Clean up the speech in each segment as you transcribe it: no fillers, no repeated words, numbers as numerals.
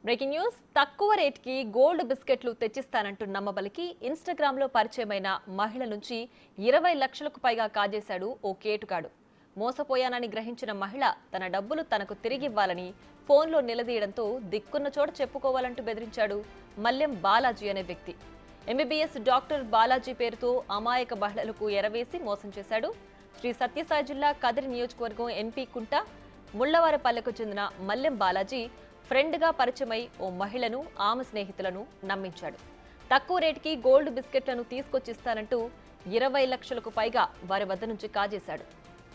Breaking news. తక్కువ రేట్కి gold బిస్కెట్లు తెచ్చిస్తానంటూ నమ్మబలికి ఇన్స్టాగ్రామ్లో పరిచయమైన మహిళ నుంచి 20 లక్షలకు పైగా కాజేశాడు ఓ కేటుగాడు. మోసపోయానని గ్రహించిన మహిళ తన డబ్బులు తనకు తిరిగివ్వాలని ఫోన్లో నిలదీయడంతో దిక్కున్న చోట చెప్పుకోవాలంటూ బెదిరించాడు మల్లెం బాలాజీ అనే వ్యక్తి. ఎంబీబీఎస్ డాక్టర్ బాలాజీ పేరుతో అమాయక మహిళలకు ఎరవేసి మోసం చేశాడు. శ్రీ సత్యసాయి జిల్లా కదిరి నియోజకవర్గం ఎన్పీ కుంట ముళ్లవారపల్లెకు చెందిన మల్లెం బాలాజీ ఫ్రెండ్గా పరిచయమై ఓ మహిళను ఆమె స్నేహితులను నమ్మించాడు. తక్కువ రేటుకి గోల్డ్ బిస్కెట్లను తీసుకొచ్చిస్తానంటూ 20 లక్షలకు పైగా వారి వద్ద నుంచి కాజేశాడు.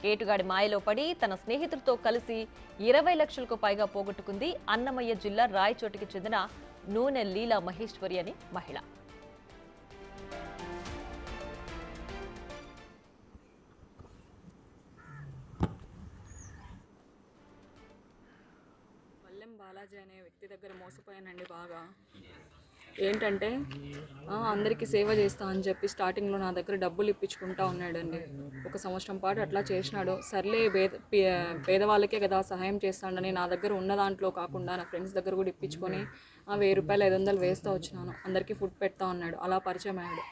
కేటుగాడి మాయలో పడి తన స్నేహితులతో కలిసి 20 లక్షలకు పైగా పోగొట్టుకుంది అన్నమయ్య జిల్లా రాయచోటికి చెందిన నూనె లీలా మహేశ్వరి అని మహిళ. మల్లెం బాలాజీ అనే వ్యక్తి దగ్గర మోసపోయానండి బాగా. ఏంటంటే అందరికీ సేవ చేస్తా అని చెప్పి స్టార్టింగ్లో నా దగ్గర డబ్బులు ఇప్పించుకుంటా ఉన్నాడండి. 1 సంవత్సరం పాటు అట్లా చేసినాడు. సర్లే పేదవాళ్ళకే కదా సహాయం చేస్తాడని నా దగ్గర ఉన్న దాంట్లో కాకుండా నా ఫ్రెండ్స్ దగ్గర కూడా ఇప్పించుకొని 1000 రూపాయలు 500 వేస్తూ వచ్చినాను. అందరికీ ఫుడ్ పెడతా ఉన్నాడు. అలా పరిచయం అయ్యాడు.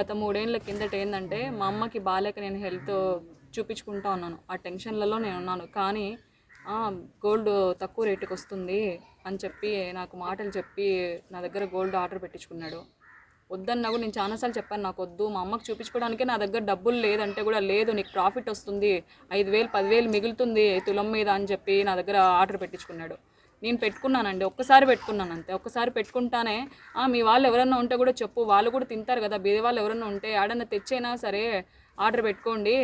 గత 3 ఏళ్ళ కిందట ఏంటంటే మా అమ్మకి బాలేక నేను హెల్త్ చూపించుకుంటా ఉన్నాను. ఆ టెన్షన్లలో నేను ఉన్నాను. కానీ గోల్డ్ తక్కువ రేటుకి వస్తుంది అని చెప్పి నాకు మాటలు చెప్పి నా దగ్గర గోల్డ్ ఆర్డర్ పెట్టించుకున్నాడు. వద్దన్నా కూడా నేను చాలాసార్లు చెప్పాను, నాకు వద్దు, మా అమ్మకి చూపించుకోవడానికే నా దగ్గర డబ్బులు లేదంటే కూడా లేదు, నీకు ప్రాఫిట్ వస్తుంది, 5,000 10,000 మిగులుతుంది తులం మీద అని చెప్పి నా దగ్గర ఆర్డర్ పెట్టించుకున్నాడు. నేను పెట్టుకున్నానండి, ఒక్కసారి పెట్టుకున్నాను అంతే. ఒక్కసారి పెట్టుకుంటానే మీ వాళ్ళు ఎవరన్నా ఉంటే కూడా చెప్పు, వాళ్ళు కూడా తింటారు కదా, బీద వాళ్ళు ఎవరన్నా ఉంటే ఆడన్నా తెచ్చైనా సరే ఆర్డర్ పెట్టుకోండి,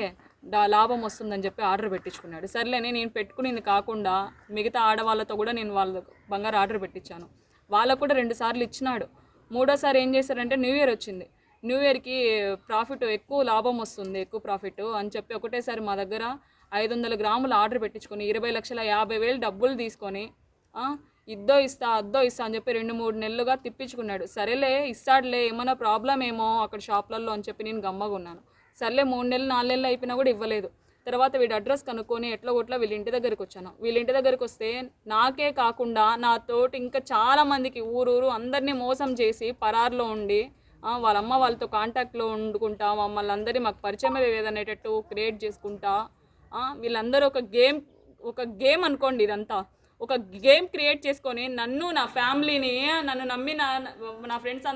లాభం వస్తుందని చెప్పి ఆర్డర్ పెట్టించుకున్నాడు. సర్లేని నేను పెట్టుకునేది కాకుండా మిగతా ఆడవాళ్ళతో కూడా నేను వాళ్ళ బంగారు ఆర్డర్ పెట్టించాను. వాళ్ళకు కూడా 2 సార్లు ఇచ్చినాడు. 3వసారి ఏం చేశారంటే న్యూ ఇయర్ వచ్చింది. న్యూ ఇయర్కి ప్రాఫిట్ ఎక్కువ లాభం వస్తుంది, ఎక్కువ ప్రాఫిట్ అని చెప్పి ఒకటేసారి మా దగ్గర 500 గ్రాములు ఆర్డర్ పెట్టించుకొని 20,50,000 డబ్బులు తీసుకొని అద్దో ఇస్తా అని చెప్పి 2-3 నెలలుగా తిప్పించుకున్నాడు. సరేలే ఇస్తాడులే, ఏమైనా ప్రాబ్లం ఏమో అక్కడ షాప్లలో అని చెప్పి నేను గమ్మగా ఉన్నాను. సర్లే 3 నెలలు 4 నెలలు అయిపోయినా కూడా ఇవ్వలేదు. తర్వాత వీడి అడ్రస్ కనుక్కొని ఎట్లా వీళ్ళ ఇంటి దగ్గరికి వచ్చాను. వీళ్ళ ఇంటి దగ్గరికి వస్తే నాకే కాకుండా నాతోటి ఇంకా చాలామందికి ఊరూరు అందరినీ మోసం చేసి పరారులో ఉండి వాళ్ళమ్మ వాళ్ళతో కాంటాక్ట్లో వండుకుంటా మమ్మల్ని అందరినీ మాకు పరిచయం ఏదనేటట్టు క్రియేట్ చేసుకుంటా వీళ్ళందరూ ఒక గేమ్ అనుకోండి, ఇదంతా ఒక గేమ్ క్రియేట్ చేసుకొని నన్ను, నా ఫ్యామిలీని, నన్ను నమ్మి నా ఫ్రెండ్స్